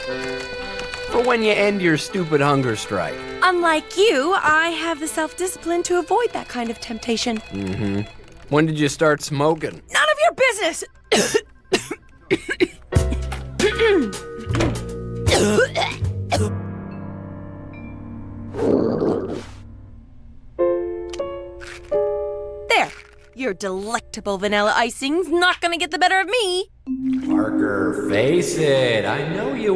For when you end your stupid hunger strike. Unlike you, I have the self-discipline to avoid that kind of temptation. Mm-hmm. When did you start smoking? None of your business! There. Your delectable vanilla icing's not gonna get the better of me. Parker, face it. I know you